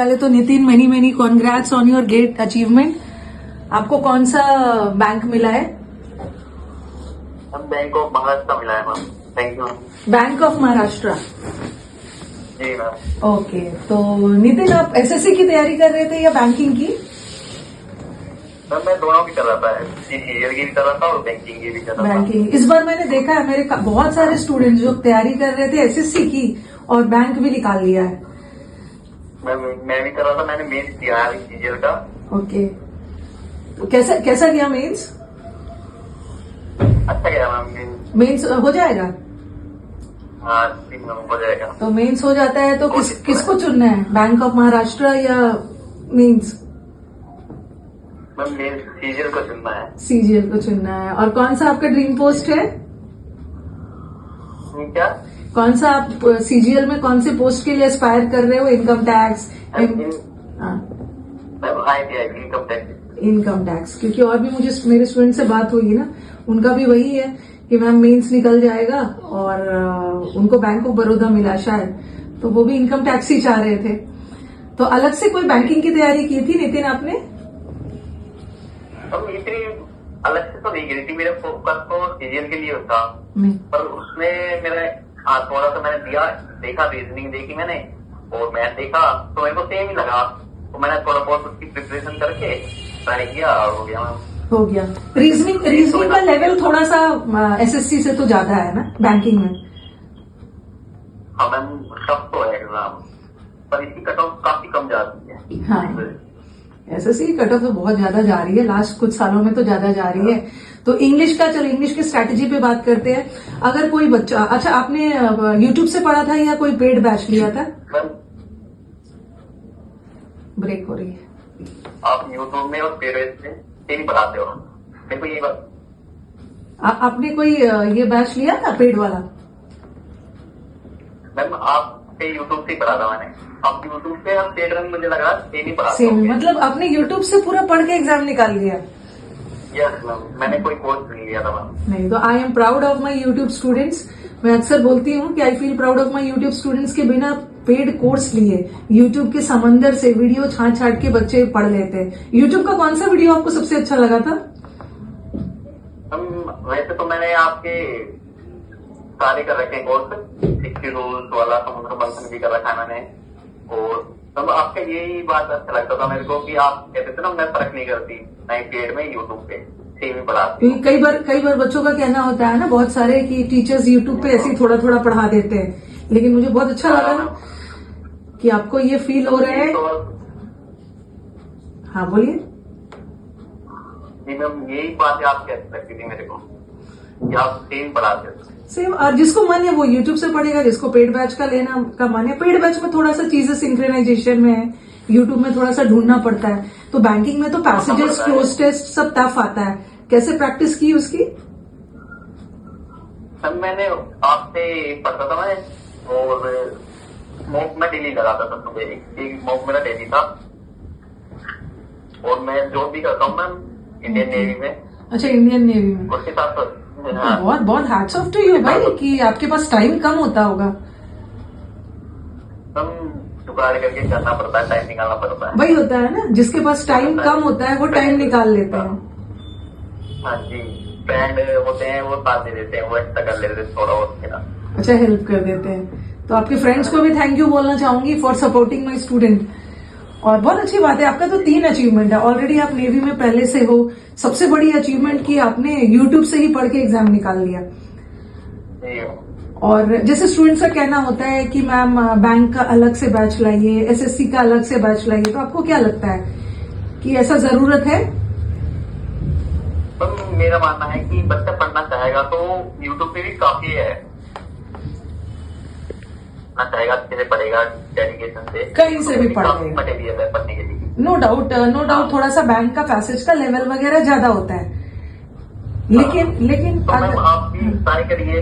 पहले तो Nitin many congrats on your great achievement. आपको कौन सा बैंक मिला है? बैंक ऑफ महाराष्ट्र मिला है ma'am. Thank you. Bank of Maharashtra. जी मैम। ओके, तो नितिन आप एसएससी की तैयारी कर रहे थे या बैंकिंग की? मैम मैं दोनों की कर रहा था, सीरियल की भी कर रहा था और बैंकिंग की भी कर रहा था। बैंकिंग इस बार मैंने देखा है मेरे बहुत सारे स्टूडेंट जो तैयारी कर रहे थे एसएससी की और बैंक भी निकाल लिया है। मैं भी कर रहा था, मैंने मेंस दिया है सीरियल का। ओके, तो कैसा गया मेंस? अच्छा गया मैम। मेंस हो जाएगा? हाँ 3 नंबर हो जाएगा। तो मेंस हो जाता है तो किसको चुनना है, बैंक ऑफ महाराष्ट्र या मेंस? मैम मेंस सीरियल को चुनना है। सीजीएल को चुनना है। और कौन सा आपका ड्रीम पोस्ट है? क्या? कौन सा आप सीजीएल में कौन से पोस्ट के लिए एस्पायर कर रहे हो? Income tax? Ma'am ITI income tax. Income tax, क्योंकि और भी मुझे मेरे स्टूडेंट से बात हुई ना, उनका भी वही है कि मैम मेंस निकल जाएगा और उनको बैंक ऑफ बड़ौदा मिला शायद, तो वो भी इनकम टैक्स ही चाह रहे थे। तो अलग से कोई बैंकिंग की तैयारी की थी नितिन आपने? अब इतनी अलग से तो नहीं गिरी थी, मेरा फोकस तो सीरियल के लिए था, पर उसमें मेरा थोड़ा सा मैंने देखा रीजनिंग देखी मैंने और मैथ देखा तो मेरे को सेम ही लगा, तो मैंने थोड़ा बहुत उसकी प्रिपरेशन करके ट्राई किया और हो गया मैम। हो गया। रीजनिंग का लेवल थोड़ा सा एसएससी से तो ज्यादा है ना बैंकिंग में? हाँ मैम टफ तो है एग्जाम, पर इसकी कट ऑफ काफी कम जाती है। हाँ, एसएससी की कट ऑफ तो बहुत ज्यादा जा रही है, लास्ट कुछ सालों में तो ज्यादा जा रही है। तो इंग्लिश का, चलो इंग्लिश की स्ट्रैटेजी पे बात करते हैं। अगर कोई बच्चा, अच्छा आपने यूट्यूब से पढ़ा था या कोई पेड बैच लिया था? ब्रेक हो रही है। आप यूट्यूब में और पेरेंट्स में सेम पढ़ाते हो, मेरे को ये बात। आपने कोई ये बैच लिया था पेड वाला? मैम आपके यूट्यूब से पढ़ा था मैंने, आप यूट्यूब पे हम पेड रन मुझे लगा सेम ही पढ़ाते सेम, होंगे। मतलब आपने यूट्यूब से पूरा पढ़ के एग्जाम निकाल लिया? यस मैम, मैंने कोई कोर्स नहीं लिया था मैम। नहीं, तो I am proud of my YouTube students. मैं अक्सर बोलती हूँ कि I feel proud of my YouTube students के बिना पेड कोर्स लिए यूट्यूब के समंदर से वीडियो छांट के बच्चे पढ़ लेते हैं। यूट्यूब का कौन सा वीडियो आपको सबसे अच्छा लगा था? वैसे तो मैंने आपके सारे कर रखे हैं कोर्स, 60 रूल्स वाला, समुद्र मंथन भी कर रखा है मैंने, और तब आपका यही बात अच्छा लगता था मेरे को कि आप कहते थे ना मैं फर्क नहीं करती, नहीं पेड में यूट्यूब पे सेम ही पढ़ाती। कई बार बच्चों का कहना होता है ना बहुत सारे कि टीचर्स यूट्यूब पे ऐसे ही थोड़ा थोड़ा पढ़ा देते हैं, लेकिन मुझे बहुत अच्छा लगा कि आपको ये फील हो रहा है। हाँ बोलिए। जी मैम यही बात आप कहती लगती थी मेरे को कि आप सेम पढ़ाते हो। सेम, और जिसको मन है वो यूट्यूब से पढ़ेगा, जिसको पेड बैच का लेना का मन है। पेड बैच में थोड़ा सा चीजें सिंक्रोनाइजेशन में है, यूट्यूब में थोड़ा सा ढूंढना पड़ता है। तो बैंकिंग में तो पैसेजेस, क्लोज टेस्ट सब टफ आता है। कैसे प्रैक्टिस की उसकी? मैंने आपसे पढ़ता था मैं, और मॉक में डेली लगाता था सुबह, एक मॉक मेरा डेली था, और मैं जॉब भी करता हूँ मैम इंडियन नेवी में। अच्छा, इंडियन नेवी में। उसके साथ बहुत बहुत हैट्स ऑफ टू यू भाई कि आपके पास टाइम कम होता होगा। हम जुगाड़ करके करना पड़ता है, टाइम निकालना पड़ता है। वही होता है ना, जिसके पास टाइम कम होता है वो टाइम निकाल लेते हैं। हाँ जी, फ्रेंड होते हैं वो साथ दे देते हैं, वो एक्स्ट्रा कर लेते हैं थोड़ा बहुत मेरा। अच्छा, हेल्प कर देते हैं। तो आपके फ्रेंड्स को भी थैंक यू बोलना चाहूंगी फॉर सपोर्टिंग माई स्टूडेंट। और बहुत अच्छी बात है, आपका तो 3 अचीवमेंट है ऑलरेडी। आप नेवी में पहले से हो, सबसे बड़ी अचीवमेंट की आपने यूट्यूब से ही पढ़ के एग्जाम निकाल लिया। और जैसे स्टूडेंट्स का कहना होता है कि मैम बैंक का अलग से बैच लाइए, एसएससी का अलग से बैच लाइए, तो आपको क्या लगता है कि ऐसा जरूरत है? तो मेरा मानना है कि बच्चा पढ़ना चाहेगा तो यूट्यूब पे भी काफी है, चाहेगा अच्छे से पढ़ेगा, डेडिकेशन से कहीं से भी पढ़ेगा, मटेरियल है पढ़ने के लिए। नो डाउट थोड़ा सा बैंक का पैसेज का लेवल वगैरह ज्यादा होता है, लेकिन तो मैम आप भी ट्राई करिए,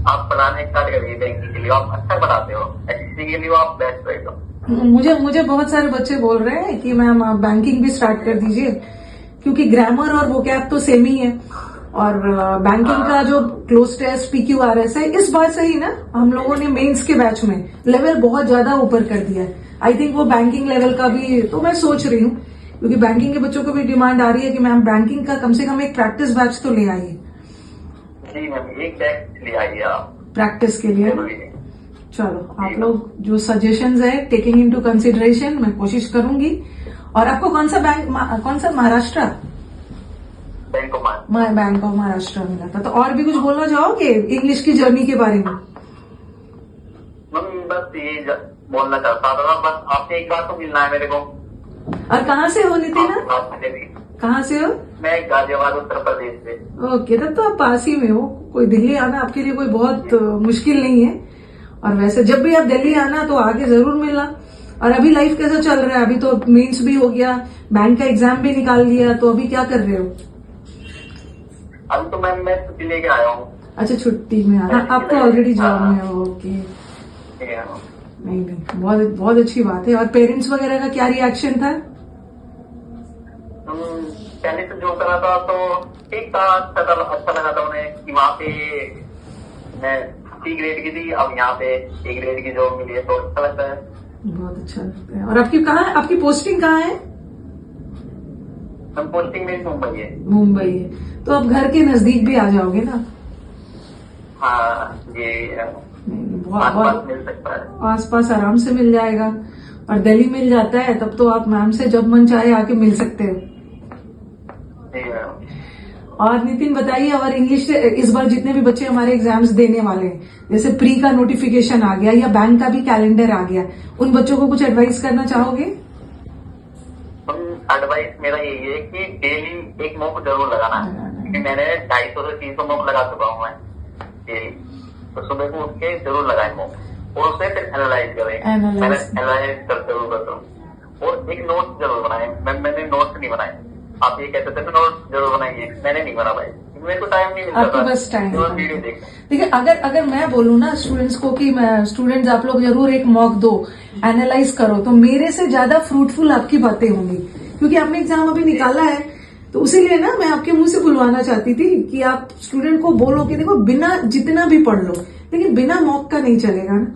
आप पढ़ाने स्टार्ट करिए बैंकिंग के लिए, आप अच्छा पढ़ाते हो, एसएससी के लिए आप बेस्ट रहेगा। मुझे बहुत सारे बच्चे बोल रहे हैं कि मैम आप बैंकिंग भी स्टार्ट कर दीजिए, क्योंकि ग्रामर और वोकैब तो सेम ही है, और बैंकिंग का जो क्लोज टेस्ट PQRS है, इस बार से ही ना हम लोगों ने मेंस के बैच में लेवल बहुत ज्यादा ऊपर कर दिया है। आई थिंक वो बैंकिंग लेवल का भी, तो मैं सोच रही हूँ क्योंकि बैंकिंग के बच्चों को भी डिमांड आ रही है कि मैम बैंकिंग का कम से कम एक प्रैक्टिस बैच तो ले आइए। जी मैम, एक बैच ले आइए आप प्रैक्टिस के लिए। जरूरी है। चलो आप लोग जो सजेशंस है टेकिंग इनटू कंसिडरेशन, मैं कोशिश करूंगी। और आपको कौन सा बैंक, कौन सा, Maharashtra? Bank of bank of Maharashtra मिला था। तो और भी कुछ बोलना चाहोगे इंग्लिश की जर्नी के बारे में? मैम बस ये बोलना चाहता था, बस आपसे एक बार तो मिलना है मेरे को। और कहाँ से हो नितिन? आपसे भी। कहाँ से हो? मैं गाजियाबाद उत्तर प्रदेश से। ओके, तब तो आप पास ही में हो। कोई दिल्ली आना आपके लिए कोई बहुत मुश्किल नहीं है। और वैसे जब भी आप दिल्ली आना तो आके जरूर मिलना। और अभी लाइफ कैसा चल रहा है? अभी तो मेंस भी हो गया, बैंक का एग्जाम भी निकाल लिया, तो अभी क्या कर रहे हो? अभी तो मैम मैं छुट्टी लेके आया हूँ। अच्छा, छुट्टी में आना। आप तो ऑलरेडी जॉब में हो। ओके, ठीक है। नहीं नहीं, बहुत बहुत अच्छी बात है। और पेरेंट्स वगैरह का क्या रिएक्शन था? पहले तो जो करा था तो ठीक था, अच्छा लगा था उन्हें कि वहाँ पे मैं C ग्रेड की थी, अब यहाँ पे A ग्रेड की जॉब मिली है तो अच्छा लगता है। बहुत अच्छा लगता है। और आपकी कहाँ है, आपकी पोस्टिंग कहाँ है? हम पोस्टिंग में मुंबई है। मुंबई है, तो आप घर के नजदीक भी आ जाओगे ना? हाँ, ये बहुत आसपास बहुत मिल सकता है। आसपास आराम से मिल जाएगा। और दिल्ली मिल जाता है तब तो आप मैम से जब मन चाहे आके मिल सकते हो। जी मैम। और नितिन बताइए, और इंग्लिश इस बार जितने भी बच्चे हमारे एग्जाम्स देने वाले हैं, जैसे प्री का नोटिफिकेशन आ गया या बैंक का भी कैलेंडर आ गया, उन बच्चों को कुछ एडवाइस करना चाहोगे? एडवाइस मेरा यही है कि डेली एक मॉक जरूर लगाना है, क्योंकि मैंने 250 से 300 मॉक लगा चुका हूँ मैं डेली। तो सुबह को उठ के जरूर लगाए मॉक और उसे फिर एनालाइज करें। एनालाइज करते हुए करता हूँ। और एक नोट जरूर बनाए। मैंने नोट नहीं बनाए। आप ये कहते थे नोट जरूर बनाइए, मैंने नहीं बना पाई, मेरे को टाइम नहीं मिलता। आपके पास टाइम वीडियो देख। देखिए, अगर मैं बोलूँ ना स्टूडेंट्स को कि स्टूडेंट्स आप लोग जरूर एक मॉक दो, एनालाइज करो, तो मेरे से ज्यादा फ्रूटफुल आपकी बातें होंगी, क्योंकि आपने एग्जाम अभी निकाला है। तो उसीलिए ना मैं आपके मुंह से बुलवाना चाहती थी कि आप स्टूडेंट को बोलो कि देखो बिना जितना भी पढ़ लो, लेकिन बिना मॉक का नहीं चलेगा ना।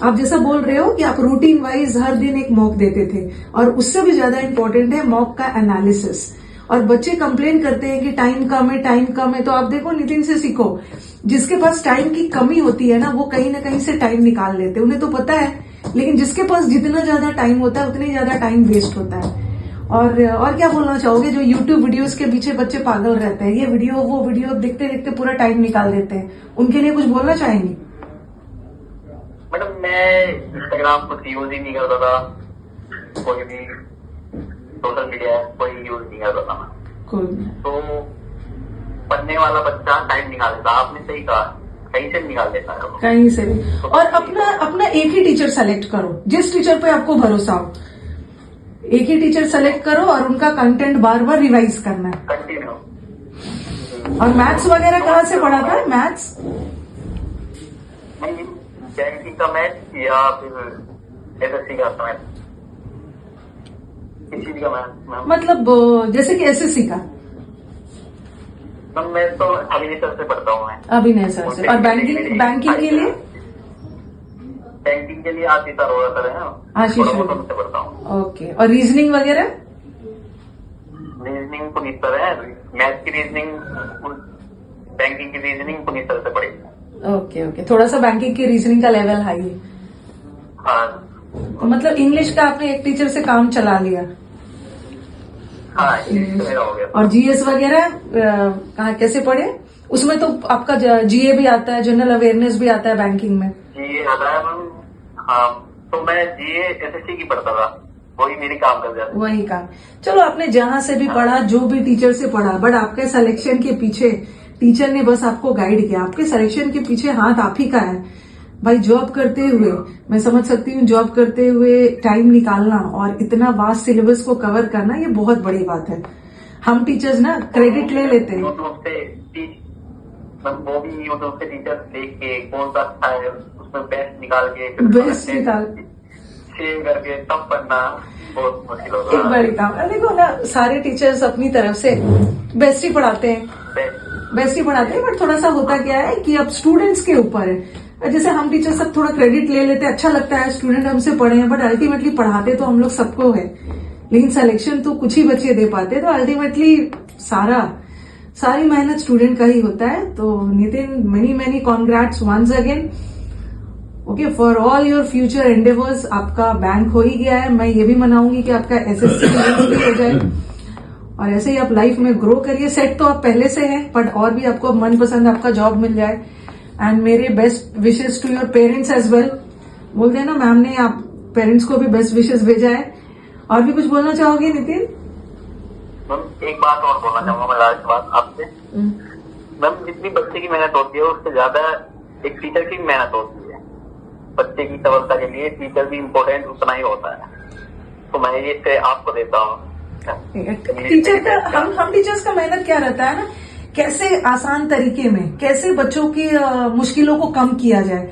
आप जैसा बोल रहे हो कि आप रूटीन वाइज हर दिन एक मॉक देते थे, और उससे भी ज्यादा इंपॉर्टेंट है मॉक का एनालिसिस। और बच्चे कंप्लेन करते हैं कि टाइम कम है, टाइम कम है, तो आप देखो नितिन से सीखो। जिसके पास टाइम की कमी होती है ना, वो कहीं ना कहीं से टाइम निकाल लेते हैं, उन्हें तो पता है। लेकिन जिसके पास जितना ज्यादा टाइम होता है उतनी ज्यादा टाइम वेस्ट होता है। और क्या बोलना चाहोगे जो YouTube वीडियोस के पीछे बच्चे पागल रहते हैं, ये वीडियो वो वीडियो देखते देखते पूरा टाइम निकाल देते हैं, उनके लिए कुछ बोलना चाहेंगे? मैडम मैं इंस्टाग्राम को यूज ही नहीं करता था, कोई भी सोशल मीडिया कोई यूज नहीं करता था। तो पढ़ने वाला बच्चा टाइम निकाल देता। आपने सही कहा, कहीं से निकाल देता है, कहीं से भी। और अपना एक ही टीचर सेलेक्ट करो, जिस टीचर पे आपको भरोसा हो, एक ही टीचर सेलेक्ट करो और उनका कंटेंट बार बार रिवाइज करना है, कंटिन्यू। और मैथ्स वगैरह कहाँ से पढ़ा था? मैथ्स बैंकिंग का मैथ या फिर SSC का मैथ, किसी का मैथ? मतलब जैसे कि SSC का? मैं तो अभिनय सर से पढ़ता हूँ। मैं अभिनय सर से। और बैंकिंग के लिए? बैंकिंग के लिए आशीष अरोड़ा सर है, आशीष से पढ़ता हूँ। ओके। और रीजनिंग वगैरह? रीजनिंग पुनीत सर है। मैथ की रीजनिंग, बैंकिंग की रीजनिंग पुनीत सर से पढ़ी। ओके ओके, थोड़ा सा बैंकिंग की रीजनिंग का लेवल हाई है। हाँ, तो मतलब इंग्लिश का आपने एक टीचर से काम चला लिया? हाँ, इंग्लिश मेरा हो गया। और GS वगैरह कहाँ कैसे पढ़े? उसमें तो आपका GA भी आता है, जनरल अवेयरनेस भी आता है बैंकिंग में। GA आता है मैम। हाँ, तो मैं GA SSC की पढ़ता था, वही मेरी काम कर जाता। वही काम। चलो, आपने जहां से भी पढ़ा, जो भी टीचर से पढ़ा, बट आपके सिलेक्शन के पीछे टीचर ने बस आपको गाइड किया। आपके सिलेक्शन के पीछे हाथ आप ही का है भाई। जॉब करते हुए मैं समझ सकती हूँ, जॉब करते हुए टाइम निकालना और इतना वास्ट सिलेबस को कवर करना, ये बहुत बड़ी बात है। हम टीचर्स ना क्रेडिट ले लेते हैं। यूट्यूब से वो भी यूट्यूब से टीचर देख के कौन सा अच्छा है उसमें बेस्ट निकाल के सेव करके तब पढ़ना बहुत मुश्किल होगा। एक बड़ी काम है। देखो ना, सारे टीचर्स अपनी तरफ से बेस्ट ही पढ़ाते हैं, बेस्ट ही पढ़ाते हैं, बट थोड़ा सा होता क्या है कि अब स्टूडेंट्स के ऊपर है। जैसे हम टीचर सब थोड़ा क्रेडिट ले लेते हैं, अच्छा लगता है स्टूडेंट हमसे पढ़े हैं, बट अल्टीमेटली पढ़ाते तो हम लोग सबको है, लेकिन सिलेक्शन तो कुछ ही बच्चे दे पाते। तो अल्टीमेटली सारी मेहनत स्टूडेंट का ही होता है। तो Nitin, many congrats once again, okay, for all your future endeavours. आपका बैंक हो ही गया है, मैं ये भी मनाऊंगी कि आपका SSC भी हो जाए, और ऐसे ही आप लाइफ में ग्रो करिए। सेट तो आप पहले से हैं, बट और भी आपको मनपसंद आपका जॉब मिल जाए। एंड मेरे best wishes to your parents as well. बोल देना मैम ने आप पेरेंट्स को भी बेस्ट विशेष भेजा है। और भी कुछ बोलना चाहोगे नितिन? मैम एक बात और बोलना चाहूंगा मैं, लास्ट बात आपसे। मैम जितनी बच्चे की मेहनत होती है उससे ज्यादा एक टीचर की मेहनत होती है। बच्चे की सफलता के लिए टीचर भी इम्पोर्टेंट उतना ही होता है। तो मैं ये से आपको देता हूँ टीचर का, हम टीचर्स का मेहनत क्या रहता है ना, कैसे आसान तरीके में कैसे बच्चों की मुश्किलों को कम किया जाए,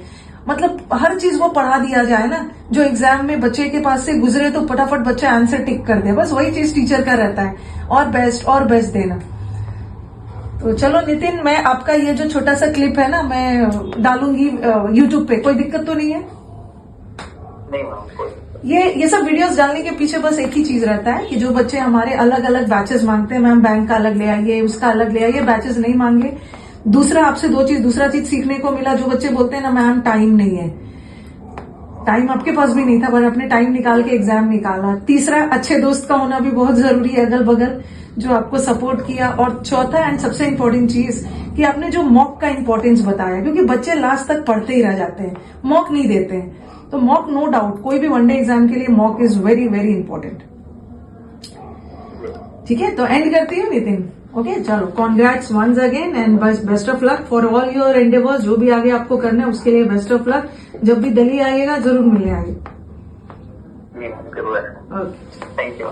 मतलब हर चीज को पढ़ा दिया जाए ना, जो एग्जाम में बच्चे के पास से गुजरे तो फटाफट बच्चा आंसर टिक कर दे, बस वही चीज टीचर का रहता है, और बेस्ट देना। तो चलो नितिन, मैं आपका ये जो छोटा सा क्लिप है ना, मैं डालूंगी YouTube पे, कोई दिक्कत तो नहीं है? नहीं मैम, कोई ये सब वीडियोस डालने के पीछे बस एक ही चीज रहता है कि जो बच्चे हमारे अलग अलग बैचेस मांगते हैं, मैम बैंक का अलग ले आइए, उसका अलग ले आइए, बैचेस नहीं मांगे। दूसरा आपसे दूसरा चीज सीखने को मिला, जो बच्चे बोलते हैं ना मैम टाइम नहीं है, टाइम आपके पास भी नहीं था पर आपने टाइम निकाल के एग्जाम निकाला। तीसरा, अच्छे दोस्त का होना भी बहुत जरूरी है अगल बगल, जो आपको सपोर्ट किया। और चौथा एंड सबसे इम्पोर्टेंट चीज कि आपने जो मॉक का इंपॉर्टेंस बताया, क्योंकि बच्चे लास्ट तक पढ़ते ही रह जाते हैं, मॉक नहीं देते हैं। तो मॉक नो डाउट कोई भी वनडे एग्जाम के लिए मॉक इज वेरी इंपॉर्टेंट। ठीक है, तो एंड करती हूँ नितिन। ओके, चलो congrats once again and best of luck for all your endeavours. जो भी आगे आपको करना है उसके लिए बेस्ट ऑफ लक। जब भी दिल्ली आइएगा जरूर मिलने आइए। जरूर। Okay, thank you.